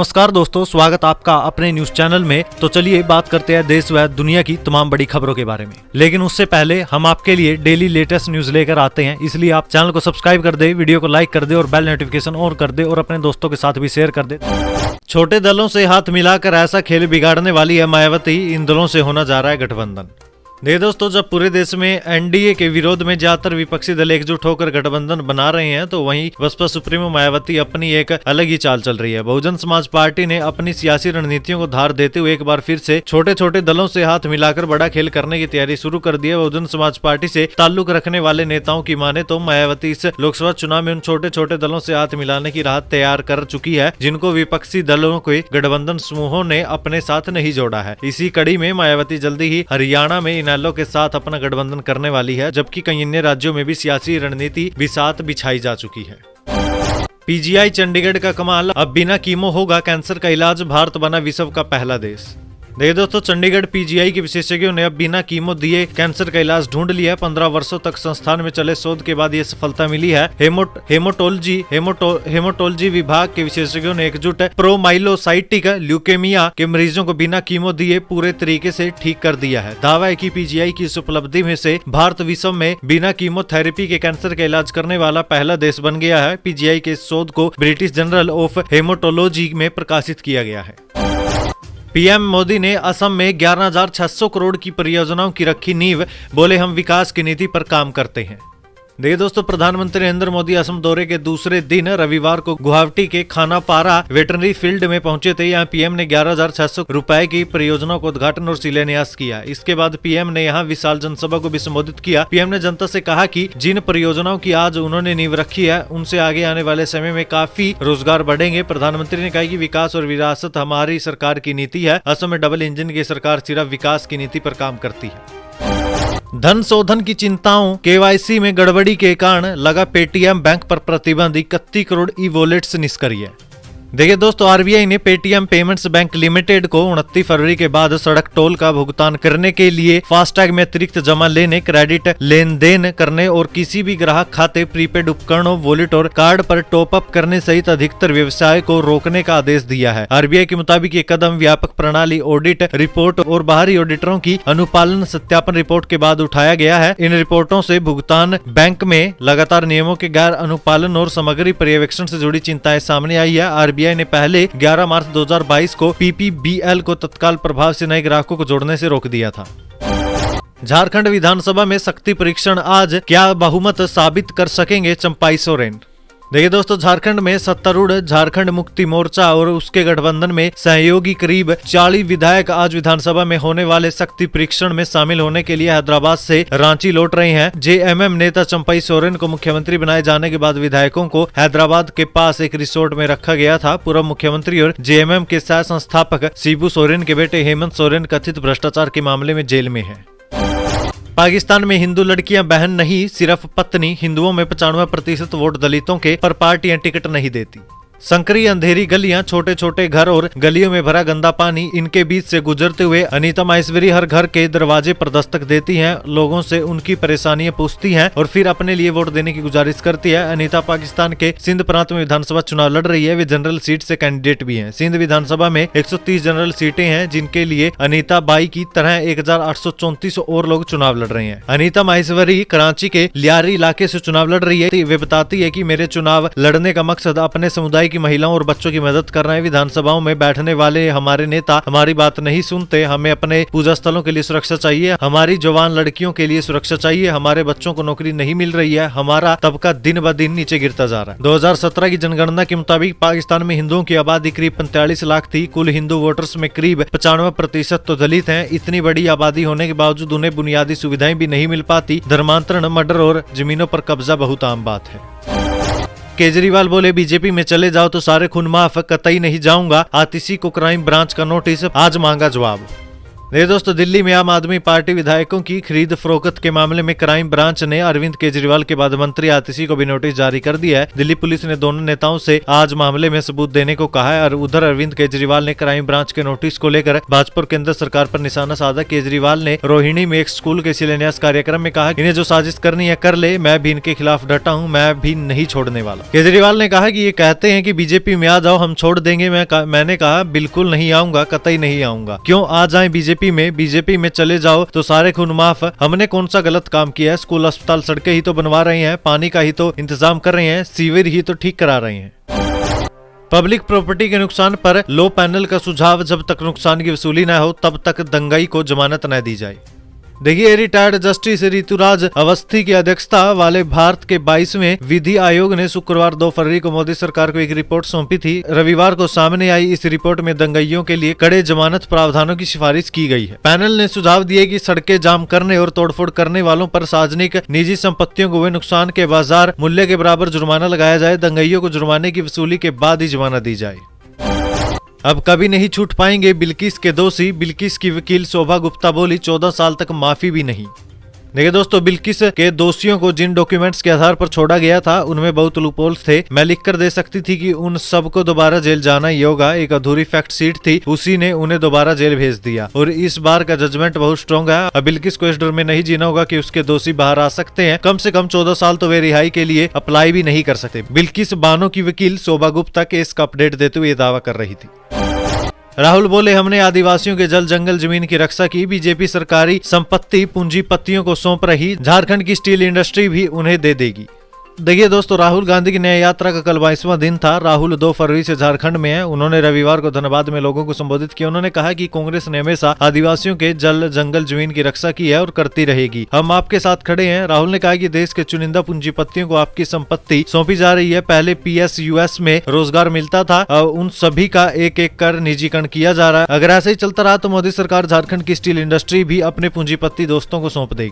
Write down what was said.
नमस्कार दोस्तों, स्वागत आपका अपने न्यूज चैनल में। तो चलिए बात करते हैं देश व दुनिया की तमाम बड़ी खबरों के बारे में। लेकिन उससे पहले हम आपके लिए डेली लेटेस्ट न्यूज लेकर आते हैं, इसलिए आप चैनल को सब्सक्राइब कर दे, वीडियो को लाइक कर दे और बेल नोटिफिकेशन ऑन कर दे और अपने दोस्तों के साथ भी शेयर कर दे। छोटे दलों से हाथ मिलाकर ऐसा खेल बिगाड़ने वाली है मायावती, इन दलों से होना जा रहा है गठबंधन। दोस्तों, जब पूरे देश में एनडीए के विरोध में ज्यादातर विपक्षी दल एकजुट होकर गठबंधन बना रहे हैं, तो वहीं बसपा सुप्रीमो मायावती अपनी एक अलग ही चाल चल रही है। बहुजन समाज पार्टी ने अपनी सियासी रणनीतियों को धार देते हुए एक बार फिर से छोटे छोटे दलों से हाथ मिलाकर बड़ा खेल करने की तैयारी शुरू कर दी है। बहुजन समाज पार्टी से ताल्लुक रखने वाले नेताओं की माने तो मायावती इस लोकसभा चुनाव में उन छोटे छोटे दलों से हाथ मिलाने की राह तैयार कर चुकी है, जिनको विपक्षी दलों के गठबंधन समूहों ने अपने साथ नहीं जोड़ा है। इसी कड़ी में मायावती जल्दी ही हरियाणा में इनेलो के साथ अपना गठबंधन करने वाली है, जबकि कई अन्य राज्यों में भी सियासी रणनीति बिसात बिछाई जा चुकी है। पीजीआई चंडीगढ़ का कमाल, अब बिना कीमो होगा कैंसर का इलाज, भारत बना विश्व का पहला देश। दोस्तों, चंडीगढ़ पीजीआई के विशेषज्ञों ने अब बिना कीमो दिए कैंसर का इलाज ढूंढ लिया। 15 वर्षों तक संस्थान में चले शोध के बाद ये सफलता मिली है। हेमोटोलॉजी विभाग के विशेषज्ञों ने एकजुट प्रोमाइलोसाइटिक ल्यूकेमिया के मरीजों को बिना कीमो दिए पूरे तरीके से ठीक कर दिया है। दावा है कि पीजीआई की इस उपलब्धि में से भारत विश्व में बिना कीमोथेरेपी के कैंसर का इलाज करने वाला पहला देश बन गया है। पीजीआई के शोध को ब्रिटिश जर्नल ऑफ हेमोटोलॉजी में प्रकाशित किया गया है। पीएम मोदी ने असम में 11,600 करोड़ की परियोजनाओं की रखी नींव, बोले हम विकास की नीति पर काम करते हैं। दोस्तों, प्रधानमंत्री नरेंद्र मोदी असम दौरे के दूसरे दिन रविवार को गुवाहाटी के खानापारा वेटरनरी फील्ड में पहुंचे थे। यहाँ पीएम ने 11,600 रुपए की परियोजनाओं को उद्घाटन और शिलान्यास किया। इसके बाद पीएम ने यहाँ विशाल जनसभा को भी संबोधित किया। पीएम ने जनता से कहा कि जिन परियोजनाओं की आज उन्होंने नींव रखी है, उनसे आगे आने वाले समय में काफी रोजगार बढ़ेंगे। प्रधानमंत्री ने कहा कि विकास और विरासत हमारी सरकार की नीति है। असम में डबल इंजन की सरकार सिर्फ विकास की नीति पर काम करती है। धन शोधन की चिंताओं, केवाईसी में गड़बड़ी के कारण लगा पेटीएम बैंक पर प्रतिबंध, 31 करोड़ ई वॉलेट्स निष्क्रिय। देखिए दोस्तों, आरबीआई ने पेटीएम पेमेंट्स बैंक लिमिटेड को 29 फरवरी के बाद सड़क टोल का भुगतान करने के लिए फास्टैग में अतिरिक्त जमा लेने, क्रेडिट लेन देन करने और किसी भी ग्राहक खाते, प्रीपेड उपकरणों, वॉलेट और कार्ड पर टॉप अप करने सहित अधिकतर व्यवसाय को रोकने का आदेश दिया है। आरबीआई के मुताबिक ये कदम व्यापक प्रणाली ऑडिट रिपोर्ट और बाहरी ऑडिटरों की अनुपालन सत्यापन रिपोर्ट के बाद उठाया गया है। इन रिपोर्टों से भुगतान बैंक में लगातार नियमों के गैर अनुपालन और सामग्री पर्यवेक्षण से जुड़ी चिंताएं सामने आई है। आरबीआई ने पहले 11 मार्च 2022 को पीपीबीएल को तत्काल प्रभाव से नए ग्राहकों को जोड़ने से रोक दिया था। झारखंड विधानसभा में शक्ति परीक्षण आज, क्या बहुमत साबित कर सकेंगे चंपाई सोरेन। देखिए दोस्तों, झारखंड में सत्तारूढ़ झारखंड मुक्ति मोर्चा और उसके गठबंधन में सहयोगी करीब 40 विधायक आज विधानसभा में होने वाले शक्ति परीक्षण में शामिल होने के लिए हैदराबाद से रांची लौट रहे हैं। जेएमएम नेता चंपाई सोरेन को मुख्यमंत्री बनाए जाने के बाद विधायकों को हैदराबाद के पास एक रिसोर्ट में रखा गया था। पूर्व मुख्यमंत्री और जेएमएम के सह संस्थापक शिबू सोरेन के बेटे हेमंत सोरेन कथित भ्रष्टाचार के मामले में जेल में है। पाकिस्तान में हिंदू लड़कियां बहन नहीं, सिर्फ पत्नी। हिंदुओं में 95% वोट दलितों के, पर पार्टियां टिकट नहीं देती। संकरी अंधेरी गलियां, छोटे छोटे घर और गलियों में भरा गंदा पानी, इनके बीच से गुजरते हुए अनीता माहेश्वरी हर घर के दरवाजे पर दस्तक देती हैं, लोगों से उनकी परेशानियां पूछती हैं और फिर अपने लिए वोट देने की गुजारिश करती है। अनीता पाकिस्तान के सिंध प्रांत में विधानसभा चुनाव लड़ रही है। वे जनरल सीट से कैंडिडेट भी हैं। सिंध विधानसभा में 130 जनरल सीटें हैं, जिनके लिए अनीता बाई की तरह 1834 और लोग चुनाव लड़ रहे हैं। अनीता माहेश्वरी कराची के लियारी इलाके से चुनाव लड़ रही है। वे बताती है कि मेरे चुनाव लड़ने का मकसद अपने समुदाय की महिलाओं और बच्चों की मदद करना है। विधानसभाओं में बैठने वाले हमारे नेता हमारी बात नहीं सुनते। हमें अपने पूजा स्थलों के लिए सुरक्षा चाहिए, हमारी जवान लड़कियों के लिए सुरक्षा चाहिए, हमारे बच्चों को नौकरी नहीं मिल रही है, हमारा तबका दिन ब दिन नीचे गिरता जा रहा है। 2017 की जनगणना के मुताबिक पाकिस्तान में हिंदुओं की आबादी करीब 45 लाख थी। कुल हिंदू वोटर्स में करीब 95% तो दलित हैं। इतनी बड़ी आबादी होने के बावजूद उन्हें बुनियादी सुविधाएं भी नहीं मिल पाती। धर्मांतरण, मर्डर और जमीनों पर कब्जा बहुत आम बात है। केजरीवाल बोले, बीजेपी में चले जाओ तो सारे खून माफ, कतई नहीं जाऊंगा। आतिशी को क्राइम ब्रांच का नोटिस, आज मांगा जवाब। देखिए दोस्तों, दिल्ली में आम आदमी पार्टी विधायकों की खरीद फरोख्त के मामले में क्राइम ब्रांच ने अरविंद केजरीवाल के बाद मंत्री आतिशी को भी नोटिस जारी कर दिया है। दिल्ली पुलिस ने दोनों नेताओं से आज मामले में सबूत देने को कहा है और उधर अरविंद केजरीवाल ने क्राइम ब्रांच के नोटिस को लेकर भाजपा और केंद्र सरकार पर निशाना साधा। केजरीवाल ने रोहिणी में एक स्कूल के शिलान्यास कार्यक्रम में कहा, इन्हें जो साजिश करनी है कर ले, मैं भी इनके खिलाफ डटा हूँ, मैं भी नहीं छोड़ने वाला। केजरीवाल ने कहा कि ये कहते हैं कि बीजेपी में आ जाओ, हम छोड़ देंगे। मैंने कहा बिल्कुल नहीं आऊंगा, कतई नहीं आऊंगा। क्यों आ जाए बीजेपी में चले जाओ तो सारे खून माफ। हमने कौन सा गलत काम किया है? स्कूल अस्पताल सड़कें ही तो बनवा रहे हैं, पानी का ही तो इंतजाम कर रहे हैं, सीवर ही तो ठीक करा रहे हैं। पब्लिक प्रॉपर्टी के नुकसान पर लो पैनल का सुझाव, जब तक नुकसान की वसूली न हो तब तक दंगाई को जमानत न दी जाए। देखिए, रिटायर्ड जस्टिस ऋतुराज अवस्थी की अध्यक्षता वाले भारत के 22वें विधि आयोग ने शुक्रवार 2 फरवरी को मोदी सरकार को एक रिपोर्ट सौंपी थी। रविवार को सामने आई इस रिपोर्ट में दंगाइयों के लिए कड़े जमानत प्रावधानों की सिफारिश की गई है। पैनल ने सुझाव दिए कि सड़कें जाम करने और तोड़फोड़ करने वालों पर सार्वजनिक निजी संपत्तियों को हुए नुकसान के बाजार मूल्य के बराबर जुर्माना लगाया जाए। दंगाइयों को जुर्माने की वसूली के बाद ही जमानत दी जाए। अब कभी नहीं छूट पाएंगे बिल्किस के दोषी, बिल्किस की वकील शोभा गुप्ता बोली, 14 साल तक माफी भी नहीं। देखिए दोस्तों, बिल्किस के दोषियों को जिन डॉक्यूमेंट्स के आधार पर छोड़ा गया था उनमें बहुत लूपहोल्स थे। मैं लिखकर दे सकती थी कि उन सबको दोबारा जेल जाना ही होगा। एक अधूरी फैक्ट शीट थी, उसी ने उन्हें दोबारा जेल भेज दिया। और इस बार का जजमेंट बहुत स्ट्रॉन्ग है। अब बिल्किस को इस डर में नहीं जीना होगा कि उसके दोषी बाहर आ सकते हैं। कम से कम 14 साल तो वे रिहाई के लिए अप्लाई भी नहीं कर सकते। बिल्किस बानो की वकील शोभा गुप्ता केस का अपडेट देते हुए दावा कर रही थी। राहुल बोले, हमने आदिवासियों के जल जंगल जमीन की रक्षा की। बीजेपी सरकारी संपत्ति पूंजीपतियों को सौंप रही, झारखंड की स्टील इंडस्ट्री भी उन्हें दे देगी। देखिए दोस्तों, राहुल गांधी की न्याय यात्रा का कल 22वां दिन था। राहुल 2 फरवरी से झारखंड में है। उन्होंने रविवार को धनबाद में लोगों को संबोधित किया। उन्होंने कहा कि कांग्रेस ने हमेशा आदिवासियों के जल जंगल जमीन की रक्षा की है और करती रहेगी। हम आपके साथ खड़े हैं। राहुल ने कहा कि देश के चुनिंदा पूंजीपतियों को आपकी संपत्ति सौंपी जा रही है। पहले PSUs में रोजगार मिलता था, अब उन सभी का एक एक कर निजीकरण किया जा रहा है। अगर ऐसे ही चलता रहा तो मोदी सरकार झारखंड की स्टील इंडस्ट्री भी अपने पूंजीपति दोस्तों को सौंप देगी।